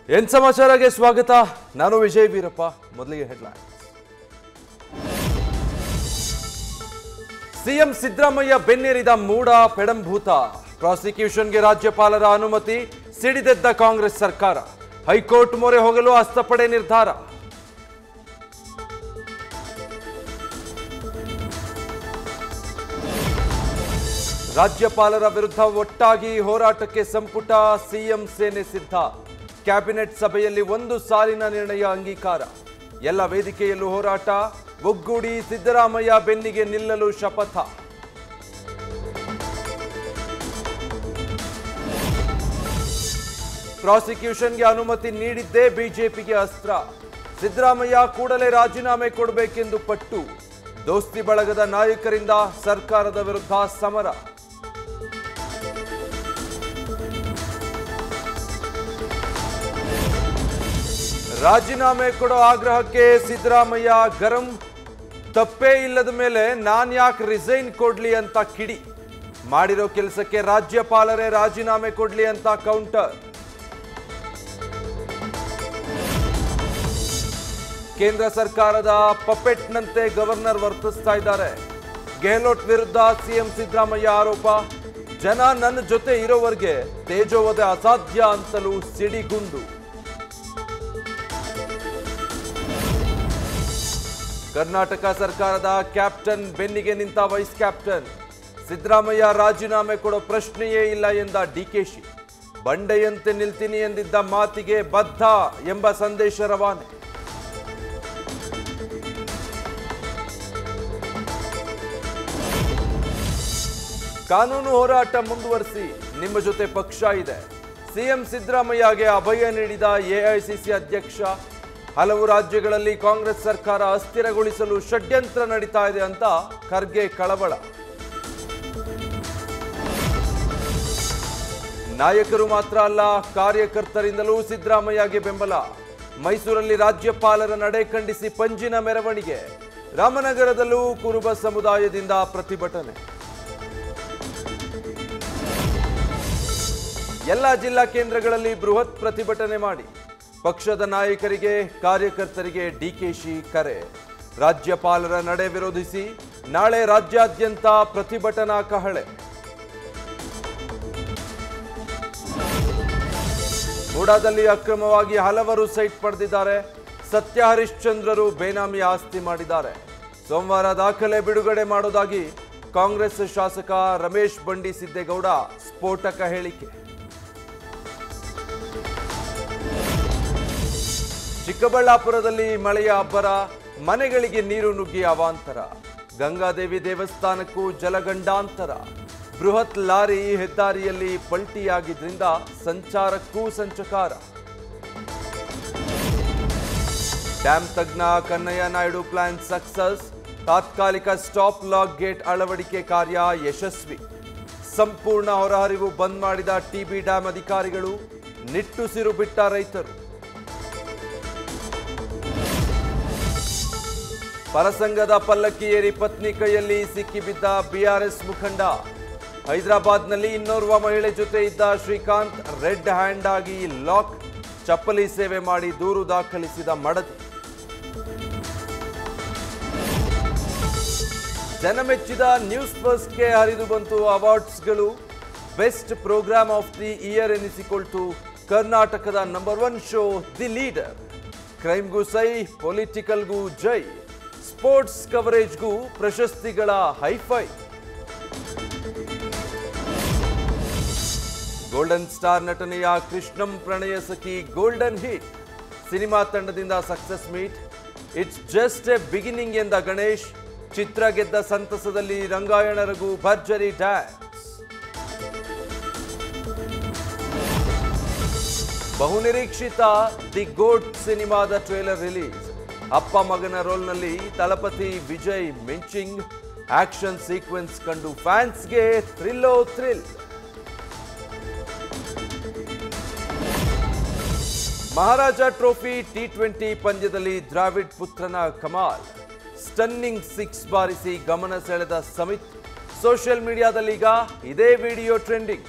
ಏನ್ ಸಮಾಚಾರಕ್ಕೆ ಸ್ವಾಗತ. ನಾನು ವಿಜಯ್ ವೀರಪ್ಪ. ಮೊದಲಿಗೆ ಹೆಡ್ಲೈನ್ಸ್. ಸಿಎಂ ಸಿದ್ದರಾಮಯ್ಯ ಬೆನ್ನೇರಿದ ಮೂಡ ಪೆಡಂಭೂತ. ಪ್ರಾಸಿಕ್ಯೂಷನ್ಗೆ ರಾಜ್ಯಪಾಲರ ಅನುಮತಿ ಸಿಡಿದೆದ್ದ ಕಾಂಗ್ರೆಸ್ ಸರ್ಕಾರ. ಹೈಕೋರ್ಟ್ ಮೊರೆ ಹೋಗಲು ಹಸ್ತಪಡೆ ನಿರ್ಧಾರ. ರಾಜ್ಯಪಾಲರ ವಿರುದ್ಧ ಒಟ್ಟಾಗಿ ಹೋರಾಟಕ್ಕೆ ಸಂಪುಟ ಸಿಎಂ ಸೇನೆ ಸಿದ್ಧ. ಕ್ಯಾಬಿನೆಟ್ ಸಭೆಯಲ್ಲಿ ಒಂದು ಸಾಲಿನ ನಿರ್ಣಯ ಅಂಗೀಕಾರ. ಎಲ್ಲ ವೇದಿಕೆಯಲ್ಲೂ ಹೋರಾಟ. ಒಗ್ಗೂಡಿ ಸಿದ್ದರಾಮಯ್ಯ ಬೆನ್ನಿಗೆ ನಿಲ್ಲಲು ಶಪಥ. ಪ್ರಾಸಿಕ್ಯೂಷನ್ಗೆ ಅನುಮತಿ ನೀಡಿದ್ದೇ ಬಿಜೆಪಿಗೆ ಅಸ್ತ್ರ. ಸಿದ್ದರಾಮಯ್ಯ ಕೂಡಲೇ ರಾಜೀನಾಮೆ ಕೊಡಬೇಕೆಂದು ಪಟ್ಟು. ದೋಸ್ತಿ ಬಳಗದ ನಾಯಕರಿಂದ ಸರ್ಕಾರದ ವಿರುದ್ಧ ಸಮರ. ರಾಜೀನಾಮೆ ಕೊಡೋ ಆಗ್ರಹಕ್ಕೆ ಸಿದ್ದರಾಮಯ್ಯ ಗರಂ. ತಪ್ಪೇ ಇಲ್ಲದ ಮೇಲೆ ನಾನ್ ಯಾಕೆ ರಿಸೈನ್ ಕೊಡ್ಲಿ ಅಂತ ಕಿಡಿ. ಮಾಡಿರೋ ಕೆಲಸಕ್ಕೆ ರಾಜ್ಯಪಾಲರೇ ರಾಜೀನಾಮೆ ಕೊಡ್ಲಿ ಅಂತ ಕೌಂಟರ್. ಕೇಂದ್ರ ಸರ್ಕಾರದ ಪಪೆಟ್ನಂತೆ ಗವರ್ನರ್ ವರ್ತಿಸ್ತಾ ಇದ್ದಾರೆ. ಗೆಹ್ಲೋಟ್ ವಿರುದ್ಧ ಸಿಎಂ ಸಿದ್ದರಾಮಯ್ಯ ಆರೋಪ. ಜನ ನನ್ನ ಜೊತೆ ಇರೋವರೆಗೆ ತೇಜೋವಧೆ ಅಸಾಧ್ಯ ಅಂತಲೂ ಸಿಡಿಗುಂಡು. ಕರ್ನಾಟಕ ಸರ್ಕಾರದ ಕ್ಯಾಪ್ಟನ್ ಬೆನ್ನಿಗೆ ನಿಂತ ವೈಸ್ ಕ್ಯಾಪ್ಟನ್. ಸಿದ್ದರಾಮಯ್ಯ ರಾಜೀನಾಮೆ ಕೊಡೋ ಪ್ರಶ್ನೆಯೇ ಇಲ್ಲ ಎಂದ ಡಿಕೆಶಿ. ಬಂಡೆಯಂತೆ ನಿಲ್ತೀನಿ ಎಂದಿದ್ದ ಮಾತಿಗೆ ಬದ್ಧ ಎಂಬ ಸಂದೇಶ ರವಾನೆ. ಕಾನೂನು ಹೋರಾಟ ಮುಂದುವರಿಸಿ, ನಿಮ್ಮ ಜೊತೆ ಪಕ್ಷ ಇದೆ. ಸಿಎಂ ಸಿದ್ದರಾಮಯ್ಯಗೆ ಅಭಯ ನೀಡಿದ ಎಐಸಿಸಿ ಅಧ್ಯಕ್ಷ. ಹಲವು ರಾಜ್ಯಗಳಲ್ಲಿ ಕಾಂಗ್ರೆಸ್ ಸರ್ಕಾರ ಅಸ್ಥಿರಗೊಳಿಸಲು ಷಡ್ಯಂತ್ರ ನಡೀತಾ ಇದೆ ಅಂತ ಖರ್ಗೆ ಕಳವಳ. ನಾಯಕರು ಮಾತ್ರ ಅಲ್ಲ, ಕಾರ್ಯಕರ್ತರಿಂದಲೂ ಸಿದ್ದರಾಮಯ್ಯಗೆ ಬೆಂಬಲ. ಮೈಸೂರಲ್ಲಿ ರಾಜ್ಯಪಾಲರ ನಡೆ ಖಂಡಿಸಿ ಪಂಜಿನ ಮೆರವಣಿಗೆ. ರಾಮನಗರದಲ್ಲೂ ಕುರುಬ ಸಮುದಾಯದಿಂದ ಪ್ರತಿಭಟನೆ. ಎಲ್ಲ ಜಿಲ್ಲಾ ಕೇಂದ್ರಗಳಲ್ಲಿ ಬೃಹತ್ ಪ್ರತಿಭಟನೆ ಮಾಡಿ ಪಕ್ಷದ ನಾಯಕರಿಗೆ ಕಾರ್ಯಕರ್ತರಿಗೆ ಡಿಕೆಶಿ ಕರೆ. ರಾಜ್ಯಪಾಲರ ನಡೆ ವಿರೋಧಿಸಿ ನಾಳೆ ರಾಜ್ಯಾದ್ಯಂತ ಪ್ರತಿಭಟನಾ ಕಹಳೆ. ಮೂಡಾದಲ್ಲಿ ಅಕ್ರಮವಾಗಿ ಹಲವರು ಸೈಟ್ ಪಡೆದಿದ್ದಾರೆ. ಸತ್ಯ ಹರಿಶ್ಚಂದ್ರರು ಬೇನಾಮಿ ಆಸ್ತಿ ಮಾಡಿದ್ದಾರೆ. ಸೋಮವಾರ ದಾಖಲೆ ಬಿಡುಗಡೆ ಮಾಡೋದಾಗಿ ಕಾಂಗ್ರೆಸ್ ಶಾಸಕ ರಮೇಶ್ ಬಂಡಿ ಸಿದ್ದೇಗೌಡ ಸ್ಫೋಟಕ ಹೇಳಿಕೆ. ಚಿಕ್ಕಬಳ್ಳಾಪುರದಲ್ಲಿ ಮಳೆಯ ಅಬ್ಬರ. ಮನೆಗಳಿಗೆ ನೀರು ನುಗ್ಗಿ ಅವಾಂತರ. ಗಂಗಾದೇವಿ ದೇವಸ್ಥಾನಕ್ಕೂ ಜಲಗಂಡಾಂತರ. ಬೃಹತ್ ಲಾರಿ ಹೆದ್ದಾರಿಯಲ್ಲಿ ಪಲ್ಟಿಯಾಗಿದ್ರಿಂದ ಸಂಚಾರಕ್ಕೂ ಸಂಚಕಾರ. ಡ್ಯಾಂ ತಜ್ಞ ಕನ್ನಯ್ಯ ನಾಯ್ಡು ಪ್ಲಾನ್ ಸಕ್ಸಸ್. ತಾತ್ಕಾಲಿಕ ಸ್ಟಾಪ್ ಲಾಕ್ ಗೇಟ್ ಅಳವಡಿಕೆ ಕಾರ್ಯ ಯಶಸ್ವಿ. ಸಂಪೂರ್ಣ ಹೊರಹರಿವು ಬಂದ್ ಮಾಡಿದ ಟಿಬಿ ಡ್ಯಾಂ ಅಧಿಕಾರಿಗಳು. ನಿಟ್ಟುಸಿರು ಬಿಟ್ಟ ರೈತರು. ಪರಸಂಗದ ಪಲ್ಲಕ್ಕಿ ಏರಿ ಪತ್ನಿ ಕೈಯಲ್ಲಿ ಸಿಕ್ಕಿಬಿದ್ದ ಬಿಆರ್ಎಸ್ ಮುಖಂಡ. ಹೈದರಾಬಾದ್ನಲ್ಲಿ ಇನ್ನೋರ್ವ ಮಹಿಳೆ ಜೊತೆ ಇದ್ದ ಶ್ರೀಕಾಂತ್ ರೆಡ್ ಹ್ಯಾಂಡ್ ಆಗಿ ಲಾಕ್. ಚಪ್ಪಲಿ ಸೇವೆ ಮಾಡಿ ದೂರು ದಾಖಲಿಸಿದ ಮಡದಿ. ಜನಮೆಚ್ಚಿದ ನ್ಯೂಸ್ ಫಸ್ಟ್ಗೆ ಹರಿದು ಬಂತು ಅವಾರ್ಡ್ಸ್ಗಳು. Best program of the year ಎನಿಸಿಕೊಳ್ತು ಕರ್ನಾಟಕದ ನಂಬರ್ 1 ಶೋ ದಿ ಲೀಡರ್. ಕ್ರೈಮ್ಗೂ ಸೈ, ಪೊಲಿಟಿಕಲ್ಗೂ ಜೈ. ಸ್ಪೋರ್ಟ್ಸ್ ಕವರೇಜ್ಗೂ ಪ್ರಶಸ್ತಿಗಳ ಹೈಫೈ. ಗೋಲ್ಡನ್ ಸ್ಟಾರ್ ನಟನೆಯ Krishnam Pranaya Sakhi golden hit. Cinema ತಂಡದಿಂದ success meet. It's just a beginning ಎಂದ ಗಣೇಶ್. ಚಿತ್ರ ಗೆದ್ದ ಸಂತಸದಲ್ಲಿ ರಂಗಾಯಣರಿಗೂ ಭರ್ಜರಿ ಡ್ಯಾನ್ಸ್. ಬಹುನಿರೀಕ್ಷಿತ ದಿ ಗೋಟ್ ಸಿನಿಮಾದ ಟ್ರೇಲರ್ ರಿಲೀಸ್. ಅಪ್ಪ ಮಗನ ರೋಲ್ನಲ್ಲಿ ತಲಪತಿ ವಿಜಯ್ ಮಿಂಚಿಂಗ್. ಆಕ್ಷನ್ ಸೀಕ್ವೆನ್ಸ್ ಕಂಡು ಫ್ಯಾನ್ಸ್ಗೆ ಥ್ರಿಲ್ಲೋ ಥ್ರಿಲ್. ಮಹಾರಾಜ ಟ್ರೋಫಿ ಟಿ20 ಪಂದ್ಯದಲ್ಲಿ ದ್ರಾವಿಡ್ ಪುತ್ರನ ಕಮಾಲ್. ಸ್ಟನ್ನಿಂಗ್ 6 ಬಾರಿಸಿ ಗಮನ ಸೆಳೆದ ಸಮಿತ್. ಸೋಷಿಯಲ್ ಮೀಡಿಯಾದಲ್ಲೀಗ ಇದೇ ವಿಡಿಯೋ ಟ್ರೆಂಡಿಂಗ್.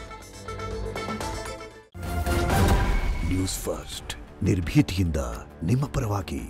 ನ್ಯೂಸ್ ಫಸ್ಟ್ ನಿರ್ಭೀತಿಯಿಂದ ನಿಮ್ಮ ಪರವಾಗಿ.